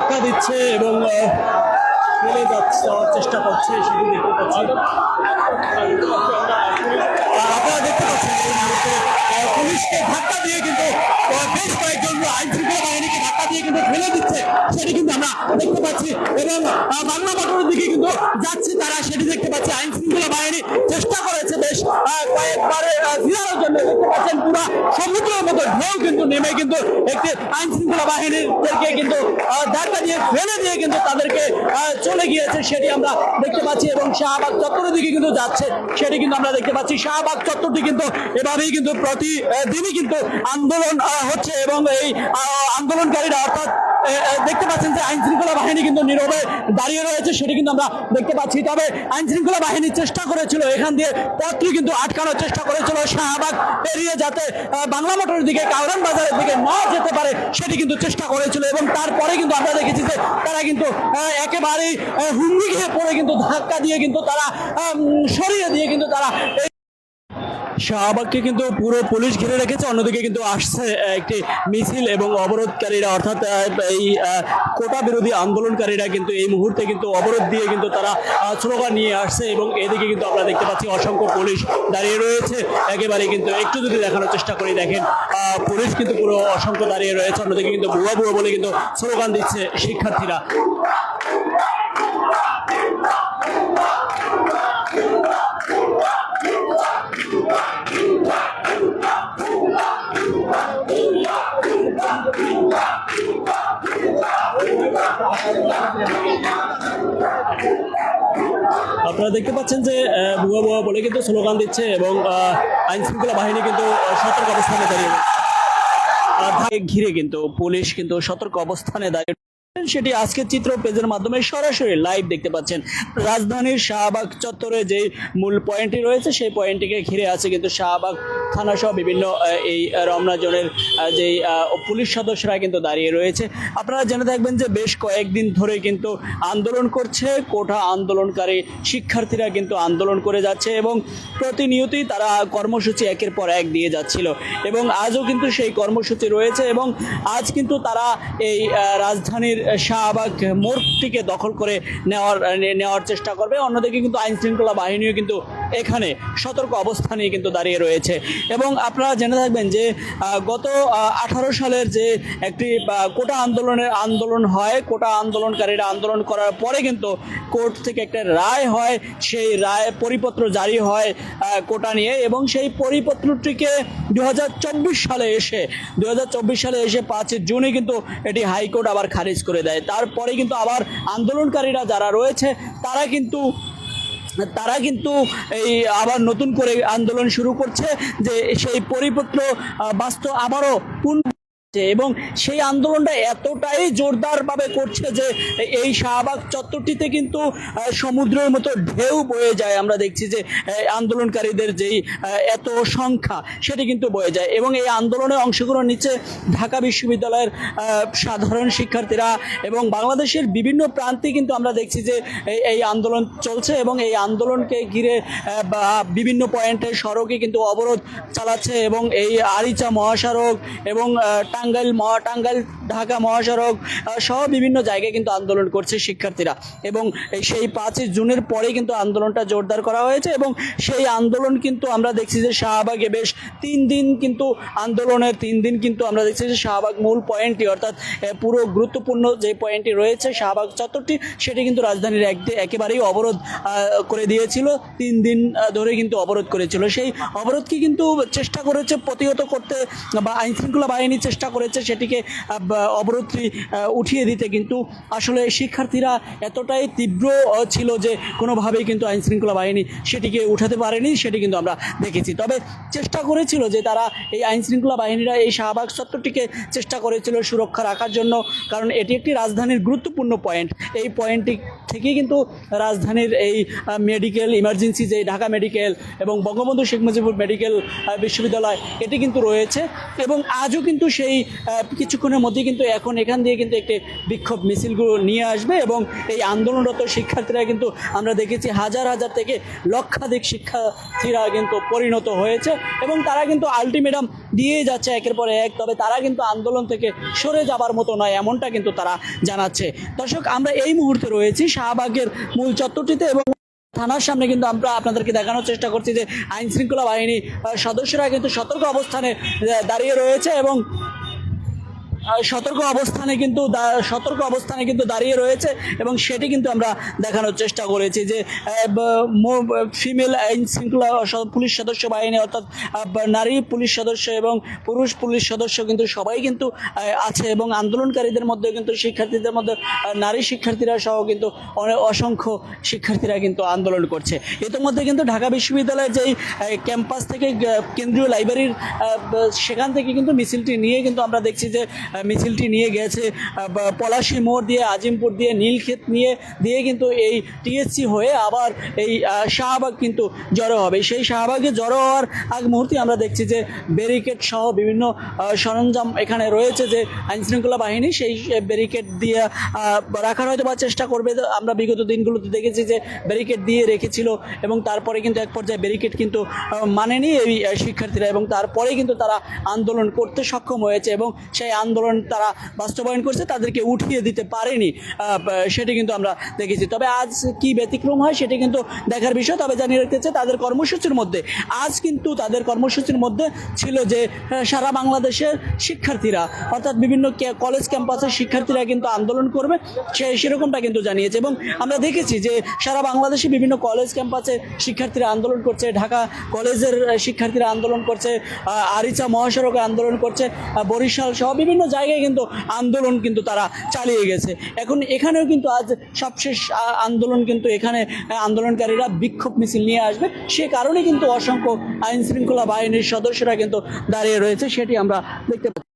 ধাক্কা দিচ্ছে এবং ফেলে যাওয়ার চেষ্টা করছে, সেটি দেখতে পাচ্ছি। আপনারা দেখতে পাচ্ছেন এই মুহূর্তে পুলিশকে ধাক্কা দিয়ে কিন্তু বেশ কয়েকজন আইন শৃঙ্খলা বাহিনীকে ধাক্কা দিয়ে কিন্তু ফেলে দিচ্ছে, সেটি কিন্তু আমরা দেখতে পাচ্ছি। এবং বাংলা মোটরের দিকে কিন্তু যাচ্ছে তারা, সেটি দেখতে পাচ্ছি। আইন শৃঙ্খলা বাহিনী চেষ্টা করেছে বেশ কয়েকবারে ফিরানোর জন্য। দেখতে পাচ্ছেন পুরো সমুদ্রের মতো ঢেউ কিন্তু নেমে কিন্তু একটি আইন শৃঙ্খলা বাহিনীদেরকে কিন্তু ধাক্কা দিয়ে ফেলে দিয়ে কিন্তু তাদেরকে চলে গিয়েছে, সেটি আমরা দেখতে পাচ্ছি। এবং শাহবাগ চত্বরের দিকে কিন্তু যাচ্ছে, সেটি কিন্তু আমরা দেখতে পাচ্ছি। শাহবাগ চত্বরটি কিন্তু এভাবেই কিন্তু প্রতিদিনই কিন্তু আন্দোলন হচ্ছে এবং এই আন্দোলনকারীরা অর্থাৎ দেখতে পাচ্ছেন যে আইন শৃঙ্খলা বাহিনী কিন্তু নীরবে দাঁড়িয়ে রয়েছে, সেটি কিন্তু আমরা দেখতে পাচ্ছি। তবে আইন শৃঙ্খলা বাহিনী চেষ্টা করেছিল এখান দিয়ে পথটি কিন্তু আটকানোর চেষ্টা করেছিল শাহবাগ পেরিয়ে, যাতে বাংলা মোটরের দিকে কাউরান বাজারের দিকে না যেতে পারে, সেটি কিন্তু চেষ্টা করেছিল। এবং তারপরে কিন্তু আমরা দেখেছি যে তারা কিন্তু একেবারেই হুমড়ি খেয়ে পড়ে কিন্তু ধাক্কা দিয়ে কিন্তু তারা সরিয়ে দিয়ে কিন্তু তারা শাহবাগকে কিন্তু পুরো পুলিশ ঘিরে রেখেছে। অন্যদিকে কিন্তু আসছে একটি মিছিল এবং অবরোধকারীরা অর্থাৎ এই কোটা বিরোধী আন্দোলনকারীরা কিন্তু এই মুহূর্তে কিন্তু অবরোধ দিয়ে কিন্তু তারা স্লোগান নিয়ে আসছে। এবং এদিকে কিন্তু আমরা দেখতে পাচ্ছি অসংখ্য পুলিশ দাঁড়িয়ে রয়েছে একেবারে। কিন্তু একটু যদি দেখানোর চেষ্টা করি, দেখেন পুলিশ কিন্তু পুরো অসংখ্য দাঁড়িয়ে রয়েছে। অন্যদিকে কিন্তু ভুয়া ভুয়া বলে কিন্তু স্লোগান দিচ্ছে শিক্ষার্থীরা। আপনারা দেখতে পাচ্ছেন যে ভুয়া ভুয়া বলে কিন্তু স্লোগান দিচ্ছে এবং আইন শৃঙ্খলা বাহিনী কিন্তু সতর্ক অবস্থানে দাঁড়িয়ে ঘিরে কিন্তু পুলিশ কিন্তু সতর্ক অবস্থানে দাঁড়িয়ে। সেটি আজকের চিত্র পেজের মাধ্যমে সরাসরি লাইভ দেখতে পাচ্ছেন। রাজধানীর শাহবাগ চত্বরে যে মূল পয়েন্টটি রয়েছে সেই পয়েন্টটিকে ঘিরে আছে কিন্তু শাহবাগ থানা সহ বিভিন্ন এই রমনা জোনের যে পুলিশ সদস্যরা কিন্তু দাঁড়িয়ে রয়েছে। আপনারা জেনে থাকবেন যে বেশ কয়েকদিন ধরে কিন্তু আন্দোলন করছে কোটা আন্দোলনকারী শিক্ষার্থীরা কিন্তু আন্দোলন করে যাচ্ছে এবং প্রতিনিয়তই তারা কর্মসূচি একের পর এক দিয়ে যাচ্ছিল এবং আজও কিন্তু সেই কর্মসূচি রয়েছে। এবং আজ কিন্তু তারা এই রাজধানীর শাহবাগ মোড়টিকে দখল করে নেওয়ার চেষ্টা করবে। অন্যদিকে কিন্তু আইন শৃঙ্খলা বাহিনীও কিন্তু এখানে সতর্ক অবস্থানে কিন্তু দাঁড়িয়ে রয়েছে। এবং আপনারা জেনে থাকবেন যে গত 18 সালের যে একটি কোটা আন্দোলন হয়, কোটা আন্দোলনকারীরা আন্দোলন করার পরে কিন্তু কোর্ট থেকে একটা রায় হয়, সেই রায় পরিপত্র জারি হয় কোটা নিয়ে। এবং সেই পরিপত্রটিকে 2024 সালে এসে 5 জুনে কিন্তু এটি হাইকোর্ট আবার খারিজ করে দেয়। তারপরে কিন্তু আবার আন্দোলনকারীরা যারা রয়েছে তারা কিন্তু এই আবার নতুন করে আন্দোলন শুরু করছে যে সেই পরিপত্র বাস্তব আবারও এবং সেই আন্দোলনটা এতটাই জোরদারভাবে করছে যে এই শাহবাগ চত্বরটিতে কিন্তু সমুদ্রের মতো ঢেউ বয়ে যায়। আমরা দেখছি যে আন্দোলনকারীদের যেই এত সংখ্যা সেটি কিন্তু বয়ে যায়। এবং এই আন্দোলনে অংশগ্রহণ নিচ্ছে ঢাকা বিশ্ববিদ্যালয়ের সাধারণ শিক্ষার্থীরা এবং বাংলাদেশের বিভিন্ন প্রান্তে কিন্তু আমরা দেখছি যে এই আন্দোলন চলছে এবং এই আন্দোলনকে ঘিরে বিভিন্ন পয়েন্টে সড়কে কিন্তু অবরোধ চালাচ্ছে। এবং এই আরিচা মহাসড়ক এবং টাঙ্গাইল ঢাকা মহাসড়ক সহ বিভিন্ন জায়গায় কিন্তু আন্দোলন করছে শিক্ষার্থীরা। এবং সেই 5 জুনের পরেই কিন্তু আন্দোলনটা জোরদার করা হয়েছে এবং সেই আন্দোলন কিন্তু আমরা দেখছি যে শাহবাগে বেশ 3 দিন কিন্তু আন্দোলনের 3 দিন কিন্তু আমরা দেখছি যে শাহবাগ মূল পয়েন্টটি অর্থাৎ পুরো গুরুত্বপূর্ণ যে পয়েন্টটি রয়েছে শাহবাগ চত্বরটি সেটি কিন্তু রাজধানীর একেবারেই অবরোধ করে দিয়েছিল। 3 দিন ধরে কিন্তু অবরোধ করেছিল। সেই অবরোধকে কিন্তু চেষ্টা করেছে প্রতিহত করতে বা আইন শৃঙ্খলা বাহিনী চেষ্টা করেছে সেটিকে অবরোধটি উঠিয়ে দিতে, কিন্তু আসলে শিক্ষার্থীরা এতটাই তীব্র ছিল যে কোনোভাবেই কিন্তু আইন শৃঙ্খলা বাহিনী সেটিকে উঠাতে পারেনি, সেটি কিন্তু আমরা দেখেছি। তবে চেষ্টা করেছিল যে তারা এই আইন শৃঙ্খলা বাহিনীরা এই শাহবাগ চত্বরটিকে চেষ্টা করেছিল সুরক্ষা রাখার জন্য, কারণ এটি একটি রাজধানীর গুরুত্বপূর্ণ পয়েন্ট। এই পয়েন্টটি থেকেই কিন্তু রাজধানীর এই মেডিকেল ইমার্জেন্সি যে ঢাকা মেডিকেল এবং বঙ্গবন্ধু শেখ মুজিবুর মেডিকেল বিশ্ববিদ্যালয় এটি কিন্তু রয়েছে। এবং আজও কিন্তু সেই কিছুক্ষণের মধ্যেই কিন্তু এখন এখান দিয়ে কিন্তু একটি বিক্ষোভ মিছিলগুলো নিয়ে আসবে এবং এই আন্দোলনরত শিক্ষার্থীরা কিন্তু আমরা দেখেছি হাজার হাজার থেকে লক্ষাধিক শিক্ষার্থীরা কিন্তু পরিণত হয়েছে এবং তারা কিন্তু আলটিমেটাম দিয়ে যাচ্ছে একের পর এক। তবে তারা কিন্তু আন্দোলন থেকে সরে যাবার মতো নয়, এমনটা কিন্তু তারা জানাচ্ছে। দর্শক, আমরা এই মুহূর্তে রয়েছি শাহবাগের মূল চত্বরটিতে এবং থানার সামনে কিন্তু আমরা আপনাদেরকে দেখানোর চেষ্টা করছি যে আইন শৃঙ্খলা বাহিনী সদস্যরা কিন্তু সতর্ক অবস্থানে দাঁড়িয়ে রয়েছে এবং সতর্ক অবস্থানে কিন্তু দাঁড়িয়ে রয়েছে এবং সেটি কিন্তু আমরা দেখানোর চেষ্টা করেছি যে ফিমেল আইন শৃঙ্খলা পুলিশ সদস্য বাহিনী অর্থাৎ নারী পুলিশ সদস্য এবং পুরুষ পুলিশ সদস্য কিন্তু সবাই কিন্তু আছে এবং আন্দোলনকারীদের মধ্যে কিন্তু শিক্ষার্থীদের মধ্যে নারী শিক্ষার্থীরা সহ কিন্তু অসংখ্য শিক্ষার্থীরা কিন্তু আন্দোলন করছে। ইতিমধ্যে কিন্তু ঢাকা বিশ্ববিদ্যালয়ের যেই ক্যাম্পাস থেকে কেন্দ্রীয় লাইব্রেরির সেখান থেকে কিন্তু মিছিলটি নিয়ে কিন্তু আমরা দেখছি যে মিছিলটি নিয়ে গেছে পলাশী মোড় দিয়ে, আজিমপুর দিয়ে, নীলক্ষেত দিয়ে কিন্তু এই টিএসসি হয়ে আবার এই শাহবাগ কিন্তু জড়ো হবে। সেই শাহবাগে জড়ো হওয়ার আগ মুহূর্তে আমরা দেখছি যে ব্যারিকেড সহ বিভিন্ন সরঞ্জাম এখানে রয়েছে যে আইনশৃঙ্খলা বাহিনী সেই ব্যারিকেড দিয়ে রাখার হয়তো বা চেষ্টা করবে। আমরা বিগত দিনগুলোতে দেখেছি যে ব্যারিকেড দিয়ে রেখেছিল এবং তারপরে কিন্তু এক পর্যায়ে ব্যারিকেড কিন্তু মানেনি এই শিক্ষার্থীরা এবং তারপরে কিন্তু তারা আন্দোলন করতে সক্ষম হয়েছে এবং সেই আন্দোলন তারা বাস্তবায়ন করছে, তাদেরকে উঠিয়ে দিতে পারেনি, সেটি কিন্তু আমরা দেখেছি। তবে আজ কি ব্যতিক্রম হয় সেটি কিন্তু দেখার বিষয়। তবে জানিয়ে রাখতে চাই তাদের কর্মসূচির মধ্যে ছিল যে সারা বাংলাদেশের শিক্ষার্থীরা অর্থাৎ বিভিন্ন কলেজ ক্যাম্পাসের শিক্ষার্থীরা কিন্তু আন্দোলন করবে সেরকমটা কিন্তু জানিয়েছে এবং আমরা দেখেছি যে সারা বাংলাদেশে বিভিন্ন কলেজ ক্যাম্পাসে শিক্ষার্থীরা আন্দোলন করছে, ঢাকা কলেজের শিক্ষার্থীরা আন্দোলন করছে, আরিচা মহাসড়কে আন্দোলন করছে, বরিশাল সহ বিভিন্ন জায়গায় কিন্তু আন্দোলন কিন্তু তারা চালিয়ে গেছে। এখন এখানেও কিন্তু আজ সবশেষ আন্দোলন কিন্তু এখানে আন্দোলনকারীরা বিক্ষোভ মিছিল নিয়ে আসবে, সে কারণে কিন্তু অসংখ্য আইন শৃঙ্খলা বাহিনীর সদস্যরা কিন্তু দাঁড়িয়ে রয়েছে, সেটি আমরা দেখতে পাচ্ছি।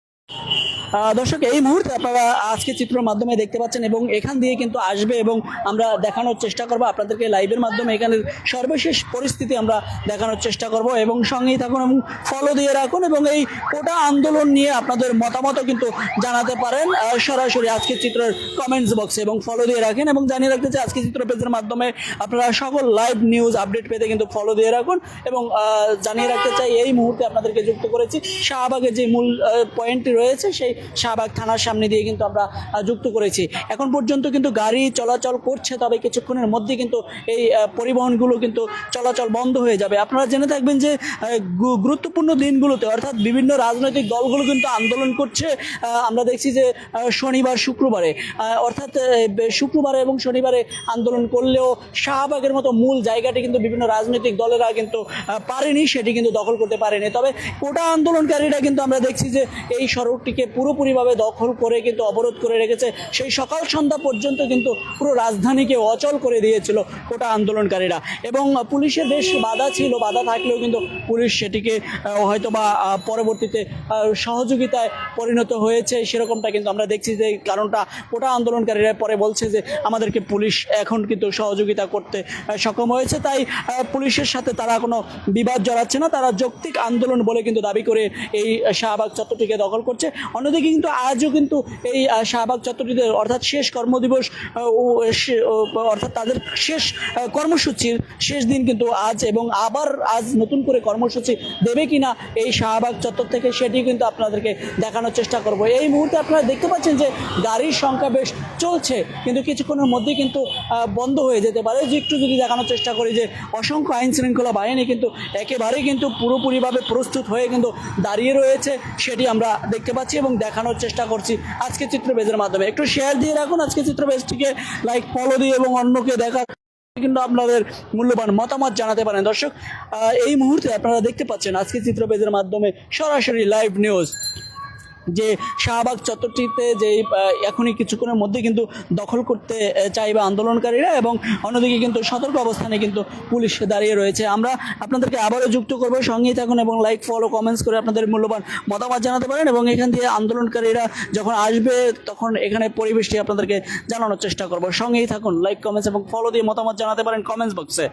দর্শক, এই মুহূর্তে আপনারা আজকে চিত্রের মাধ্যমে দেখতে পাচ্ছেন এবং এখান দিয়ে কিন্তু আসবে এবং আমরা দেখানোর চেষ্টা করব আপনাদেরকে লাইভের মাধ্যমে এখানের সর্বশেষ পরিস্থিতি আমরা দেখানোর চেষ্টা করব এবং সঙ্গেই থাকুন এবং ফলো দিয়ে রাখুন এবং এই কোটা আন্দোলন নিয়ে আপনাদের মতামতও কিন্তু জানাতে পারেন সরাসরি আজকে চিত্রের কমেন্টস বক্সে এবং ফলো দিয়ে রাখেন এবং জানিয়ে রাখতে চাই আজকে চিত্র পেজের মাধ্যমে আপনারা সকল লাইভ নিউজ আপডেট পেতে কিন্তু ফলো দিয়ে রাখুন এবং জানিয়ে রাখতে চাই এই মুহূর্তে আপনাদেরকে যুক্ত করেছি শাহবাগের যে মূল পয়েন্টটি রয়েছে সেই শাহবাগ থানার সামনে দিয়ে কিন্তু আমরা যুক্ত করেছি। এখন পর্যন্ত কিন্তু গাড়ি চলাচল করছে, তবে কিছুক্ষণের মধ্যে কিন্তু এই পরিবহনগুলো কিন্তু চলাচল বন্ধ হয়ে যাবে। আপনারা জেনে থাকবেন যে গুরুত্বপূর্ণ দিনগুলোতে অর্থাৎ বিভিন্ন রাজনৈতিক দলগুলো কিন্তু আন্দোলন করছে। আমরা দেখছি যে শনিবার শুক্রবারে অর্থাৎ শুক্রবারে এবং শনিবারে আন্দোলন করলেও শাহবাগের মতো মূল জায়গাটি কিন্তু বিভিন্ন রাজনৈতিক দলেরা কিন্তু পারেনি, সেটি কিন্তু দখল করতে পারেনি। তবে কোটা আন্দোলনকারীরা কিন্তু আমরা দেখছি যে এই সড়কটিকে পুরোপুরিভাবে দখল করে কিন্তু অবরোধ করে রেখেছে। সেই সকাল সন্ধ্যা পর্যন্ত কিন্তু পুরো রাজধানীকে অচল করে দিয়েছিল কোটা আন্দোলনকারীরা এবং পুলিশের বেশ বাধা ছিল, বাধা থাকলেও কিন্তু পুলিশ সেটিকে হয়তো বা পরবর্তীতে সহযোগিতায় পরিণত হয়েছে সেরকমটা কিন্তু আমরা দেখছি। যে কারণটা কোটা আন্দোলনকারীরা পরে বলছে যে আমাদেরকে পুলিশ এখন কিন্তু সহযোগিতা করতে সক্ষম হয়েছে, তাই পুলিশের সাথে তারা কোনো বিবাদ জড়াচ্ছে না, তারা যৌক্তিক আন্দোলন বলে কিন্তু দাবি করে এই শাহবাগ চত্বরটিকে দখল করছে। অন্যদিকে কিন্তু আজও কিন্তু এই শাহবাগ চত্বরটিতে অর্থাৎ শেষ কর্মদিবস অর্থাৎ তাদের শেষ কর্মসূচির শেষ দিন কিন্তু আজ এবং আবার আজ নতুন করে কর্মসূচি দেবে কিনা এই শাহবাগ চত্বর থেকে সেটি কিন্তু আপনাদেরকে দেখানোর চেষ্টা করব। এই মুহূর্তে আপনারা দেখতে পাচ্ছেন যে গাড়ির সংখ্যা বেশ চলছে কিন্তু কিছুক্ষণের মধ্যে কিন্তু বন্ধ হয়ে যেতে পারে। যে একটু যদি দেখানোর চেষ্টা করি যে অসংখ্য আইন শৃঙ্খলা বাহিনী কিন্তু একেবারেই কিন্তু পুরোপুরিভাবে প্রস্তুত হয়ে কিন্তু দাঁড়িয়ে রয়েছে, সেটি আমরা দেখতে পাচ্ছি এবং দেখানোর চেষ্টা করছি আজকে চিত্র পেজের মাধ্যমে। একটু শেয়ার দিয়ে রাখুন আজকে চিত্র পেজটিকে, লাইক ফলো দিয়ে এবং অন্যকে দেখার কিন্তু আপনাদের মূল্যবান মতামত জানাতে পারেন। দর্শক, এই মুহূর্তে আপনারা দেখতে পাচ্ছেন আজকে চিত্র পেজের মাধ্যমে সরাসরি লাইভ নিউজ যে শাহবাগ চত্বরটিতে যে এখনই কিছুক্ষণের মধ্যে কিন্তু দখল করতে চাইবে আন্দোলনকারীরা এবং অন্যদিকে কিন্তু সতর্ক অবস্থানে কিন্তু পুলিশ দাঁড়িয়ে রয়েছে। আমরা আপনাদেরকে আবারও যুক্ত করবো, সঙ্গেই থাকুন এবং লাইক ফলো কমেন্টস করে আপনাদের মূল্যবান মতামত জানাতে পারেন এবং এখান দিয়ে আন্দোলনকারীরা যখন আসবে তখন এখানে পরিবেশটি আপনাদেরকে জানানোর চেষ্টা করবো। সঙ্গেই থাকুন, লাইক কমেন্টস এবং ফলো দিয়ে মতামত জানাতে পারেন কমেন্টস বক্সে।